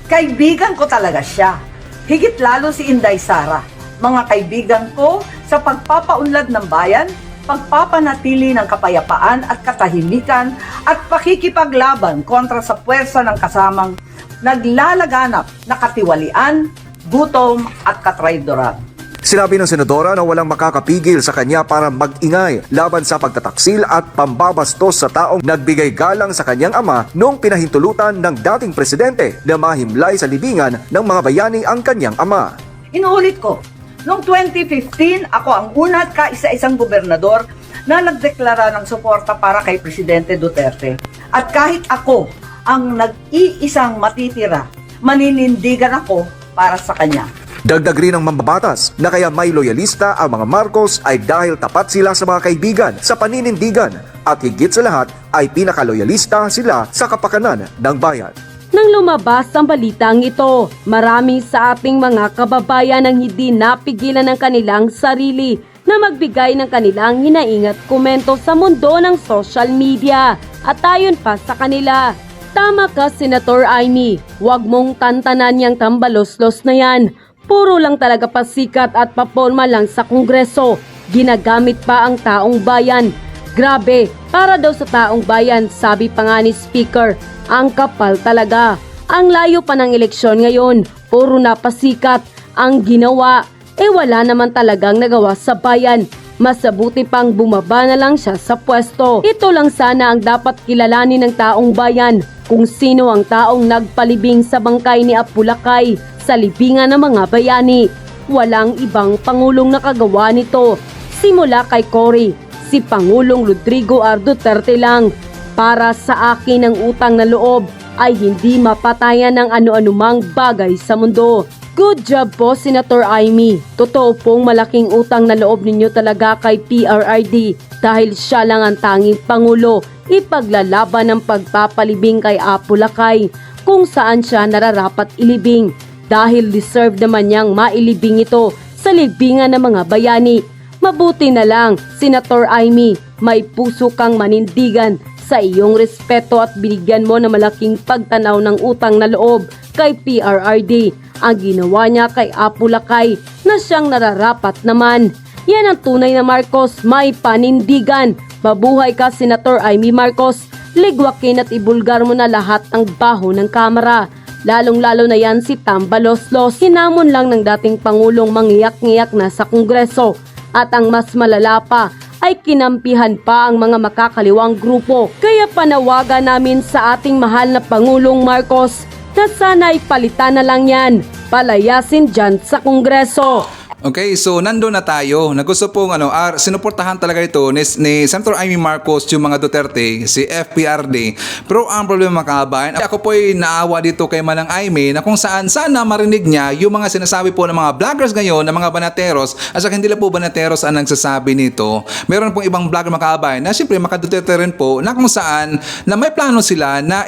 Kaibigan ko talaga siya. Higit lalo si Inday Sara. Mga kaibigan ko sa pagpapaunlad ng bayan, pagpapanatili ng kapayapaan at katahimikan at pakikipaglaban kontra sa puwersa ng kasamang naglalaganap na katiwalian, gutom at katraydoran. Sinabi ng senadora na walang makakapigil sa kanya para mag-ingay laban sa pagtataksil at pambabastos sa taong nagbigay galang sa kanyang ama noong pinahintulutan ng dating presidente na mahimlay sa libingan ng mga bayani ang kanyang ama. Inuulit ko, noong 2015, ako ang una at kaisa-isang gobernador na nagdeklara ng suporta para kay Presidente Duterte. At kahit ako ang nag-iisang matitira, maninindigan ako para sa kanya. Dagdag rin ng mambabatas na kaya may loyalista ang mga Marcos ay dahil tapat sila sa mga kaibigan sa paninindigan at higit sa lahat ay pinakaloyalista sila sa kapakanan ng bayan. Nang lumabas ang balitang ito, marami sa ating mga kababayan ang hindi napigilan ng kanilang sarili na magbigay ng kanilang hinaingat komento sa mundo ng social media. At ayon pa sa kanila, tama ka Senator Amy, huwag mong tantanan yang tambaloslos na yan. Puro lang talaga pasikat at paporma lang sa Kongreso. Ginagamit pa ang taong bayan. Grabe, para daw sa taong bayan, sabi pa nga ni Speaker, ang kapal talaga. Ang layo pa ng eleksyon ngayon, puro na pasikat ang ginawa. Wala naman talagang nagawa sa bayan. Masabuti pang bumaba na lang siya sa pwesto. Ito lang sana ang dapat kilalanin ng taong bayan, kung sino ang taong nagpalibing sa bangkay ni Apulacay sa libingan ng mga bayani. Walang ibang pangulong nakagawa nito. Simula kay Cory, si Pangulong Rodrigo R. Duterte lang. Para sa akin ang utang na loob ay hindi mapatayan ng ano-anumang bagay sa mundo. Good job po, Senator Amy. Totoo pong malaking utang na loob ninyo talaga kay PRRD dahil siya lang ang tanging Pangulo ipaglalaban ng pagpapalibing kay Apulacay kung saan siya nararapat ilibing dahil deserve naman niyang mailibing ito sa libingan ng mga bayani. Mabuti na lang, Senator Amy, may puso kang manindigan sa iyong respeto at binigyan mo ng malaking pagtanaw ng utang na loob kay PRRD ang ginawa niya kay Apulacay na siyang nararapat naman. Yan ang tunay na Marcos, may panindigan. Mabuhay ka, Senator Amy Marcos. Ligwakin at ibulgar mo na lahat ng baho ng Kamara. Lalong-lalo na yan si Tambaloslos. Hinamon lang ng dating Pangulong mangiyak-ngiyak na sa Kongreso. At ang mas malala pa ay kinampihan pa ang mga makakaliwang grupo. Kaya panawagan namin sa ating mahal na Pangulong Marcos na sana'y palitan na lang yan. Palayasin dyan sa Kongreso. Okay, so nandun na tayo. Na gusto pong sinuportahan talaga ito ni Senator Amy Marcos, yung mga Duterte, si FPRD. Pero ang problema, mga kababayan, ako po ay naawa dito kay Manang Amy na kung saan sana marinig niya yung mga sinasabi po ng mga vloggers ngayon, ng mga banateros, at saka hindi lang po banateros ang nagsasabi nito. Meron pong ibang vlogger, mga kababayan, na siyempre makaduterte rin po, na kung saan na may plano sila na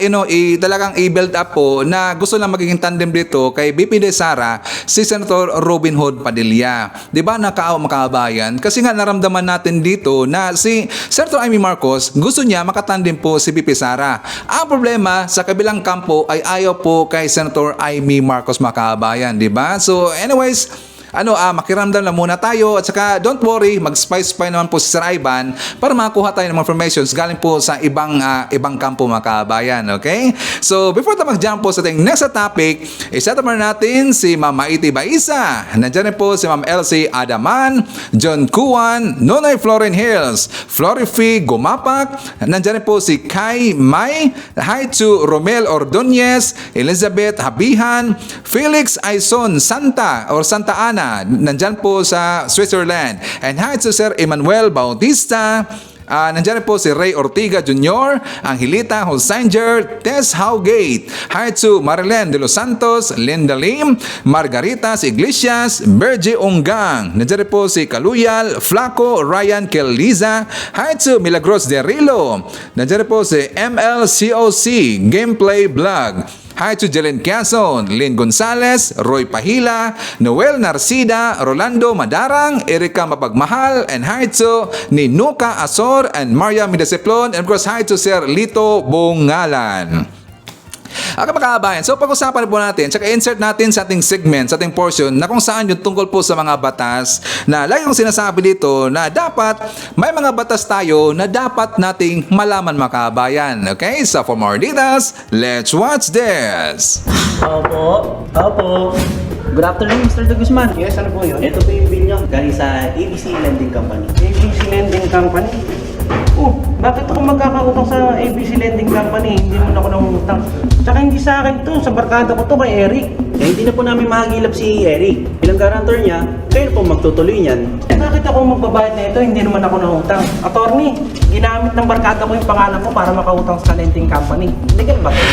talagang i-build up po na gusto lang magiging tandem dito kay BP De Sara, si Senator Robin Hood Padilla. Di ba, nakaawa, mga kababayan? Kasi nga naramdaman natin dito na si Senator Amy Marcos gusto niya makatandem po si BP Sara. Ang problema sa kabilang kampo ay ayaw po kay Senator Amy Marcos, mga kababayan, di ba? So anyways, makiramdam lang muna tayo, at saka don't worry, mag-spy naman po si Sir Ivan para makakuha tayo ng mga informations galing po sa ibang kampo, mga kababayan, okay? So before tayo mag-jump po sa ating next topic, isa naman natin si Ma'am Maiti Baisa. Nandiyan rin po si Ma'am Elsie Adaman, John Kuan, Nonoy Florin Hills, Florifi Gumapak, nandiyan rin po si Kai May, hi to Romel Ordonez, Elizabeth Habihan, Felix Aison Santa Ana, nandyan po sa Switzerland. And hi to Sir Emmanuel Bautista. Nandiyan po si Ray Ortiga Jr., Angelita Holsinger, Tess Howgate. Hi to Marilyn De Los Santos, Linda Lim, Margaritas Iglesias, Bergie Onggang. Nandiyan po si Kaluyal, Flaco, Ryan Kelliza. Hi to Milagros De Rilo. Nandiyan po si MLCOC, Gameplay Vlog. Hi to Jelen Quezon, Lynn Gonzalez, Roy Pahila, Noel Narcida, Rolando Madarang, Erika Mapagmahal, and hi to ni Nuka Asor and Maria Midaseplon, and of course hi to Sir Lito Bungalan. Okay, mga kababayan, so pag-usapan po natin, tsaka insert natin sa ating segment, sa ating portion, na kung saan yung tungkol po sa mga batas na lagi kong sinasabi dito na dapat may mga batas tayo na dapat nating malaman, mga kababayan. Okay, so for more details, let's watch this. Opo. Good afternoon, Mr. De Guzman. Yes, ano po yun? Ito po yung bill nyo galing sa ABC Lending Company. ABC Lending Company? Bakit ako magkakautang sa ABC Lending Company? Hindi mo na ako nangungutang. Tsaka hindi sa akin to, sa barkada ko to kay Eric. Eh, hindi na po namin mahagilap si Eric. Bilang guarantor niya, kayo po magtutuloy niyan. Bakit ako magbabayad na ito? Hindi naman ako nangutang. Attorney, ginamit ng barkada ko yung pangalan ko para makautang sa lending company. Legal ba ito?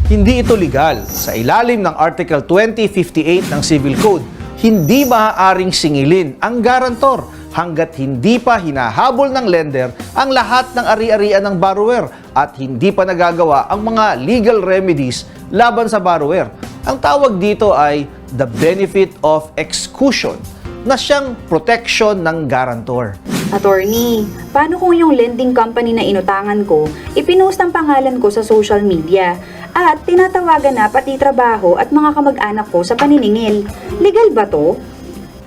Hindi ito legal. Sa ilalim ng Article 2058 ng Civil Code, hindi maaaring singilin ang guarantor hanggat hindi pa hinahabol ng lender ang lahat ng ari-arian ng borrower at hindi pa nagagawa ang mga legal remedies laban sa borrower. Ang tawag dito ay the benefit of exclusion, na siyang protection ng guarantor. Attorney, paano kung yung lending company na inutangan ko, ipinost ang pangalan ko sa social media at tinatawagan na pati trabaho at mga kamag-anak ko sa paniningil? Legal ba to?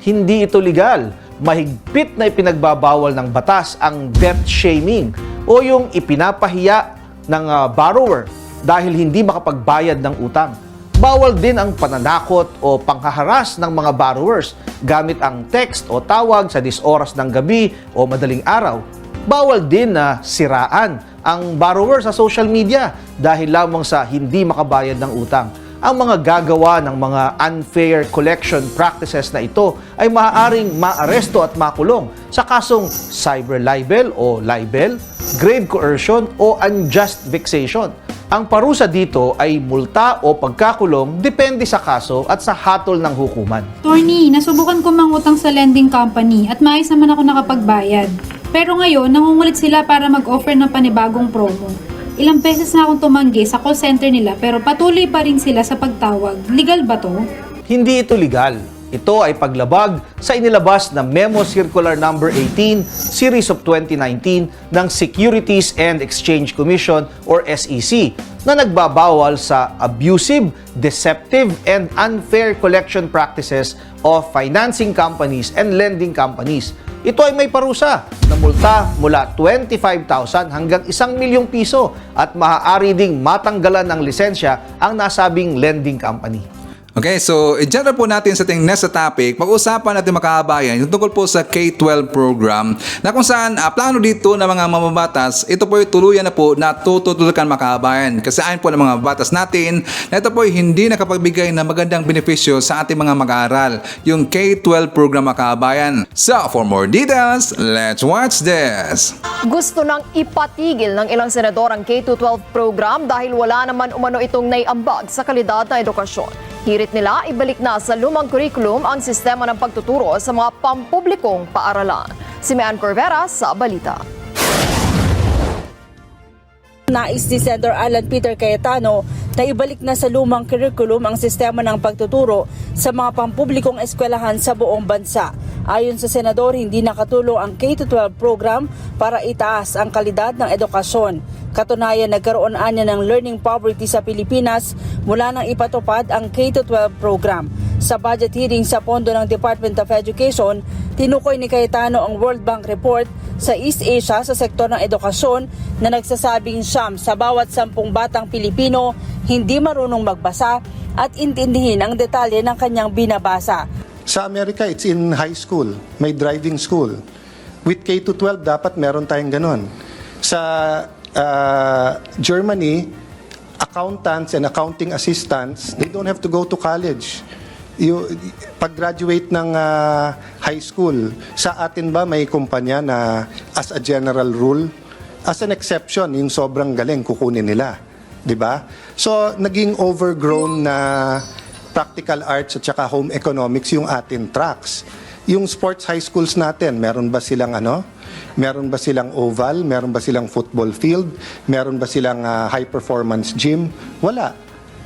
Hindi ito legal. Mahigpit na ipinagbabawal ng batas ang debt shaming o yung ipinapahiya ng borrower dahil hindi makapagbayad ng utang. Bawal din ang pananakot o panghaharas ng mga borrowers gamit ang text o tawag sa 10 oras ng gabi o madaling araw. Bawal din na siraan ang borrower sa social media dahil lamang sa hindi makabayad ng utang. Ang mga gagawa ng mga unfair collection practices na ito ay maaaring maaresto at makulong sa kasong cyber libel o libel, grave coercion o unjust vexation. Ang parusa dito ay multa o pagkakulong depende sa kaso at sa hatol ng hukuman. Attorney, nasubukan ko mangutang sa lending company at maayos naman ako nakapagbayad. Pero ngayon, nangungulit sila para mag-offer ng panibagong promo. Ilang beses na akong tumanggi sa call center nila pero patuloy pa rin sila sa pagtawag. Legal ba to? Hindi ito legal. Ito ay paglabag sa inilabas na Memo Circular No. 18, Series of 2019 ng Securities and Exchange Commission or SEC na nagbabawal sa abusive, deceptive, and unfair collection practices of financing companies and lending companies. Ito ay may parusa na multa mula 25,000 hanggang 1 milyong piso at maaari ding matanggalan ng lisensya ang nasabing lending company. Okay, so i-general po natin sa ating next topic. Pag-usapan natin mga kabayan yung tungkol po sa K-12 program na kung saan plano dito ng mga mamabatas, ito po ay tuluyan na po na tututulukan mga kabayan. Kasi ayon po ng mga batas natin na ito po ay hindi nakapagbigay ng magandang benepisyo sa ating mga mag-aaral, yung K-12 program mga kabayan. So, for more details, let's watch this. Gusto nang ipatigil ng ilang senador ang K-12 program dahil wala naman umano itong naiambag sa kalidad na edukasyon. Hirit nila ibalik na sa lumang curriculum ang sistema ng pagtuturo sa mga pampublikong paaralan. Si Mean Corvera sa balita. Nais ni Senator Alan Peter Cayetano na ibalik na sa lumang curriculum ang sistema ng pagtuturo sa mga pampublikong eskwelahan sa buong bansa. Ayon sa senador, hindi nakatulong ang K-12 program para itaas ang kalidad ng edukasyon. Katunayan, nagkaroon anya ng learning poverty sa Pilipinas mula nang ipatupad ang K-12 program. Sa budget hearing sa pondo ng Department of Education, tinukoy ni Cayetano ang World Bank report sa East Asia sa sektor ng edukasyon na nagsasabing siyam sa bawat 10 batang Pilipino hindi marunong magbasa at intindihin ang detalye ng kanyang binabasa. Sa Amerika, it's in high school. May driving school. With K-12, dapat meron tayong ganon. Sa Germany, accountants and accounting assistants, they don't have to go to college. Pag-graduate ng high school, sa atin ba may kumpanya na as a general rule, as an exception, yung sobrang galing kukunin nila. Diba? So, naging overgrown na practical arts at saka home economics yung atin tracks. Yung sports high schools natin, meron ba silang Meron ba silang oval? Meron ba silang football field? Meron ba silang high performance gym? Wala.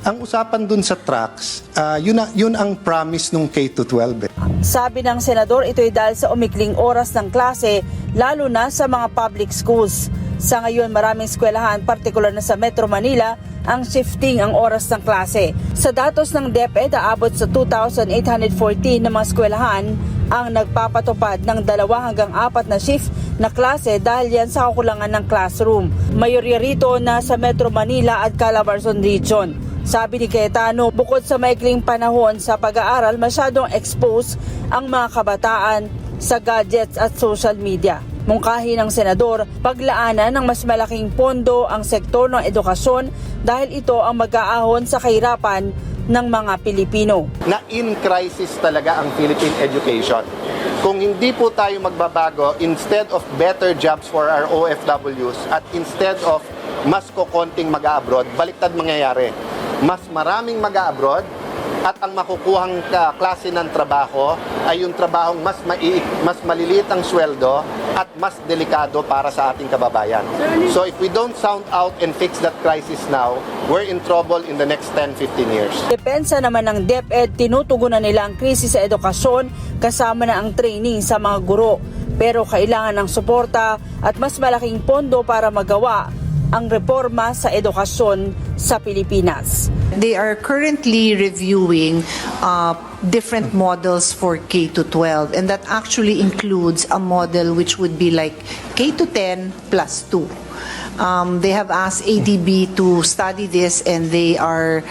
Ang usapan dun sa tracks, yun ang promise nung K-12. Sabi ng senador, ito ay dahil sa umikling oras ng klase, lalo na sa mga public schools. Sa ngayon, maraming eskwelahan, partikular na sa Metro Manila, ang shifting ang oras ng klase. Sa datos ng DepEd, aabot sa 2,814 na mga eskwelahan ang nagpapatupad ng 2 hanggang 4 na shift na klase dahil yan sa kakulangan ng classroom. Mayorya rito na sa Metro Manila at Calabarzon Region. Sabi ni Cayetano, bukod sa maikling panahon sa pag-aaral, masyadong exposed ang mga kabataan sa gadgets at social media. Mungkahi ng senador, paglaanan ng mas malaking pondo ang sektor ng edukasyon dahil ito ang mag-aahon sa kahirapan ng mga Pilipino. Na in crisis talaga ang Philippine education. Kung hindi po tayo magbabago, instead of better jobs for our OFWs at instead of mas kokonting mag-abroad, baliktad mangyayari. Mas maraming mag-abroad at ang makukuhang klase ng trabaho ay yung trabahong mas maliliit ang sweldo at mas delikado para sa ating kababayan. So if we don't sound out and fix that crisis now, we're in trouble in the next 10-15 years. Depensa naman ng DepEd, tinutugunan nila ang krisis sa edukasyon kasama na ang training sa mga guro. Pero kailangan ng suporta at mas malaking pondo para magawa ang reforma sa edukasyon sa Pilipinas. They are currently reviewing different models for K-12, and that actually includes a model which would be like K-10 plus 2. They have asked ADB to study this, and they are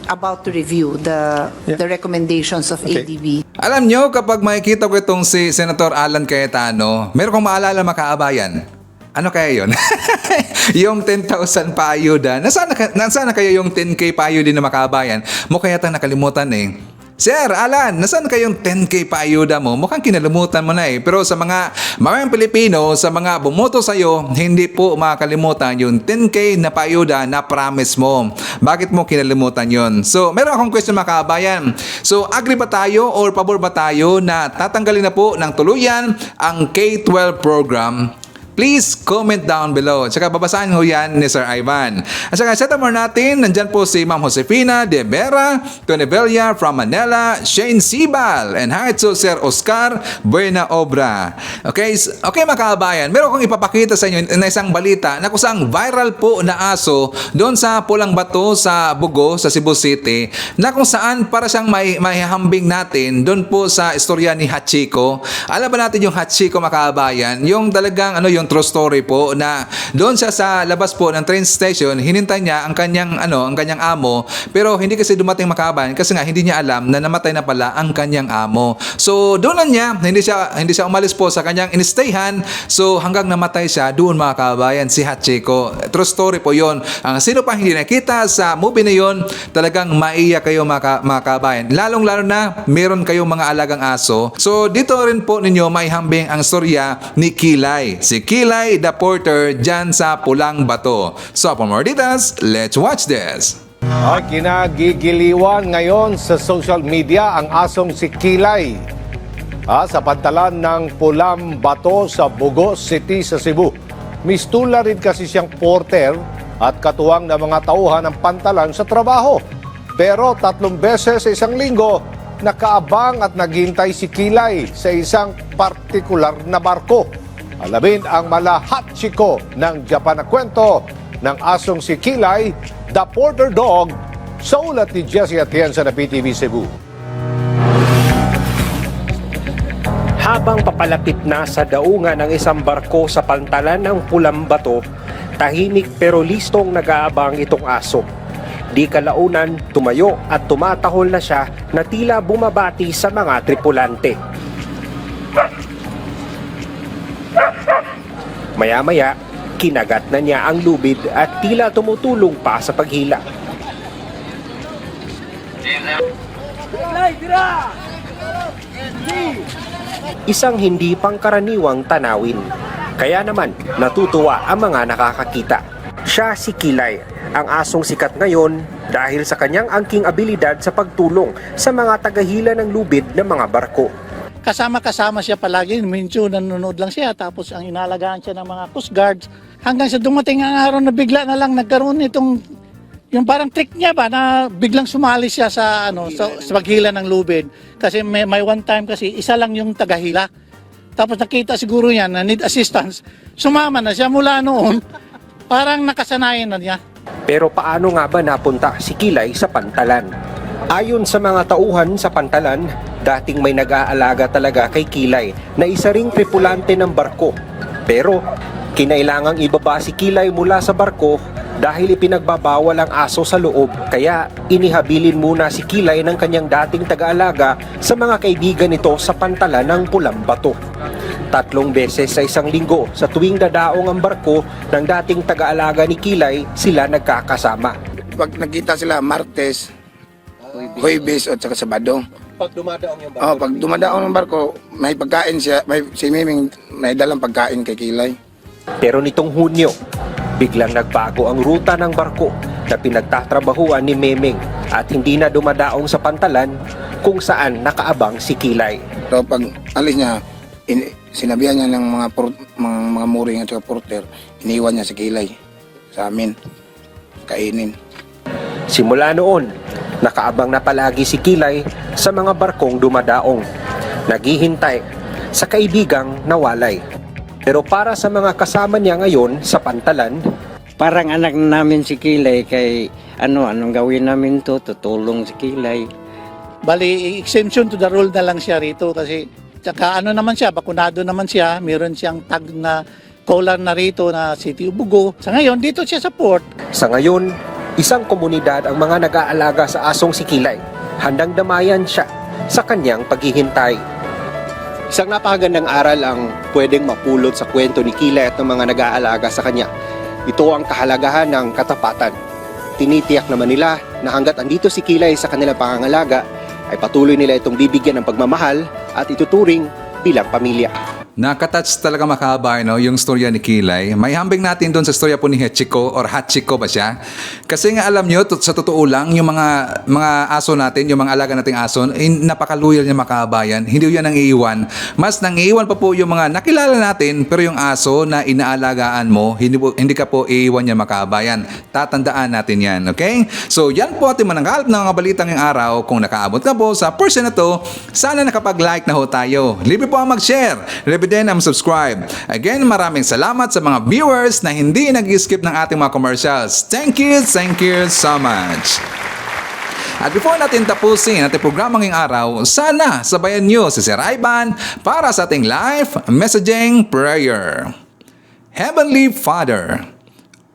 about to review the recommendations of ADB. Alam nyo, kapag makikita ko itong si Senator Alan Cayetano, meron kong maalala makaabayan. Ano kaya yun? Yung 10,000 paayuda. Nasaan na kaya yung 10K paayuda na makabayan? Mukha yata nakalimutan eh. Sir, Alan, nasaan kayong 10K paayuda mo? Mukhang kinalimutan mo na eh. Pero sa mga Pilipino, sa mga bumoto sa'yo, hindi po makakalimutan yung 10K na paayuda na promise mo. Bakit mo kinalimutan yun? So, meron akong question mga kabayan. So, agree ba tayo or pabor ba tayo na tatanggalin na po ng tuluyan ang K-12 program? Please comment down below. At saka babasahin ho yan ni Sir Ivan. At saka sa tamor natin, nandyan po si Ma'am Josefina de Vera, Tony Villa from Manila, Shane Sibal, and hi to Sir Oscar Buena Obra. Okay mga kabayan, meron kong ipapakita sa inyo na isang balita na kusang viral po na aso doon sa Pulang Bato sa Bugo, sa Cebu City, na kung saan para siyang may hambing natin doon po sa istorya ni Hachiko. Alam ba natin yung Hachiko mga kabayan? Yung talagang yung yung true story po na doon siya sa labas po ng train station, hinintay niya ang kanyang amo, pero hindi kasi dumating Makabayan kasi nga hindi niya alam na namatay na pala ang kanyang amo. So doon na niya, hindi siya umalis po sa kanyang inistayhan. So hanggang namatay siya doon mga kabayan, si Hachiko. True story po 'yon. Ang sino pa hindi nakita sa movie na 'yon, talagang maiyak kayo mga kabayan. Lalong-lalo na meron kayong mga alagang aso. So dito rin po ninyo maihambing ang storya ni Kilay. Si Kilay the Porter dyan sa Pulang Bato. So for more details, let's watch this. Ay, kinagigiliwan ngayon sa social media ang asong si Kilay sa pantalan ng Pulang Bato sa Bugo City sa Cebu. Mistula rin kasi siyang porter at katuwang na mga tauhan ng pantalan sa trabaho. Pero 3 beses sa isang linggo, nakaabang at naghintay si Kilay sa isang partikular na barko. Alamin ang malahachiko ng Japan na kwento ng asong si Kilay, the Porter Dog, sa ulat ni Jessie Atienza na PTV Cebu. Habang papalapit na sa daungan ng isang barko sa pantalan ng Pulang Bato, tahimik pero listong nag-aabang itong aso. Di kalaunan, tumayo at tumatahol na siya na tila bumabati sa mga tripulante. Maya-maya, kinagat na niya ang lubid at tila tumutulong pa sa paghila. Isang hindi pangkaraniwang tanawin. Kaya naman, natutuwa ang mga nakakakita. Siya si Kilay, ang asong sikat ngayon dahil sa kanyang angking abilidad sa pagtulong sa mga tagahila ng lubid ng mga barko. Kasama-kasama siya palagi, minsan nanonood lang siya, tapos ang inalagaan siya ng mga Coast Guards, hanggang sa dumating ang araw na bigla na lang nagkaroon itong, yung parang trick niya ba, na biglang sumali siya sa paghila ng lubid. Kasi may one time kasi, isa lang yung tagahila. Tapos nakita siguro niya na need assistance, sumama na siya mula noon, parang nakasanayan na niya. Pero paano nga ba napunta si Kilay sa pantalan? Ayon sa mga tauhan sa pantalan, dating may nag-aalaga talaga kay Kilay na isa ring tripulante ng barko. Pero kinailangang ibaba si Kilay mula sa barko dahil ipinagbabawal ang aso sa loob. Kaya inihabilin muna si Kilay ng kanyang dating taga-alaga sa mga kaibigan nito sa pantalan ng Pulang Bato. 3 beses sa isang linggo sa tuwing dadaong ang barko ng dating taga-alaga ni Kilay, sila nagkakasama. Pag nakita sila Martes, Huwebes at saka Sabado. Pag dumadaong yung barko? Pag dumadaong ng barko, may pagkain siya, si Miming may dalang pagkain kay Kilay. Pero nitong Hunyo, biglang nagbago ang ruta ng barko na pinagtatrabahuan ni Memeng at hindi na dumadaong sa pantalan kung saan nakaabang si Kilay. So pag alis niya, sinabihan niya ng mga mooring at saka porter, iniwan niya si Kilay sa amin, kainin. Simula noon, nakaabang na palagi si Kilay sa mga barkong dumadaong, naghihintay sa kaibigang nawalay. Pero para sa mga kasama niya ngayon sa pantalan, parang anak namin si Kilay, kay anong gawin namin to, tutulong si Kilay. Bali, exemption to the rule na lang siya rito kasi tsaka naman siya, bakunado naman siya, meron siyang tag na collar na rito na City of Bugo. Sa ngayon, dito siya sa port. Sa ngayon, isang komunidad ang mga nag-aalaga sa asong si Kilay. Handang damayan siya sa kanyang paghihintay. Isang napakagandang aral ang pwedeng mapulot sa kwento ni Kilay at ng mga nag-aalaga sa kanya. Ito ang kahalagahan ng katapatan. Tinitiyak naman nila na hanggat andito si Kilay sa kanilang pangangalaga, ay patuloy nila itong bibigyan ng pagmamahal at ituturing bilang pamilya. Nakatouch talaga makabay, no, yung storya ni Kilay. May hambing natin doon sa storya po ni Hachiko or Hachiko ba siya? Kasi nga alam nyo, sa totoo lang, yung mga aso natin, yung mga alaga nating aso, napakaluyal niya makabayan. Hindi yan ang iiwan. Mas nangiiwan pa po yung mga nakilala natin, pero yung aso na inaalagaan mo, hindi ka po iiwan niya makabayan. Tatandaan natin yan, okay? So yan po ating manangkalap ng mga balitang yung araw. Kung nakaabot ka po sa portion na to, sana nakapag-like na ho tayo. Libre po ang mag-share. Din ang subscribe. Again, maraming salamat sa mga viewers na hindi nag-skip ng ating mga commercials. Thank you so much. At before natin tapusin ating programang ngayong araw, sana sabayan nyo si Sir Ivan para sa ating live messaging prayer. Heavenly Father,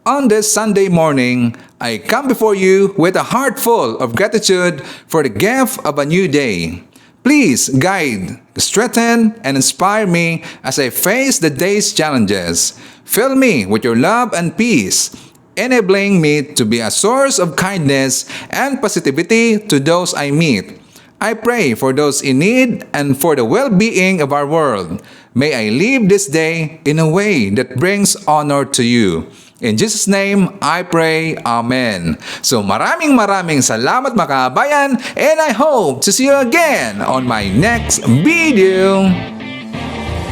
on this Sunday morning, I come before you with a heart full of gratitude for the gift of a new day. Please guide, strengthen, and inspire me as I face the day's challenges. Fill me with your love and peace, enabling me to be a source of kindness and positivity to those I meet. I pray for those in need and for the well-being of our world. May I live this day in a way that brings honor to you. In Jesus' name, I pray. Amen. So maraming salamat mga kabayan, and I hope to see you again on my next video.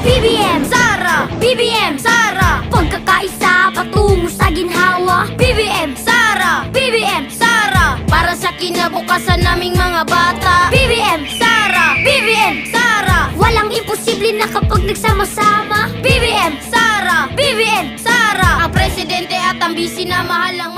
BBM Sara! BBM Sara! Pagkakaisa patungo sa ginhawa. BBM Sara! BBM Sara! Para sa kinabukasan naming mga bata. BBM Sara! BBM Sara! Walang imposible na kapag nagsama-sama. BBM Sara! BBM Sara! Ang presidente at ang busy na mahal ang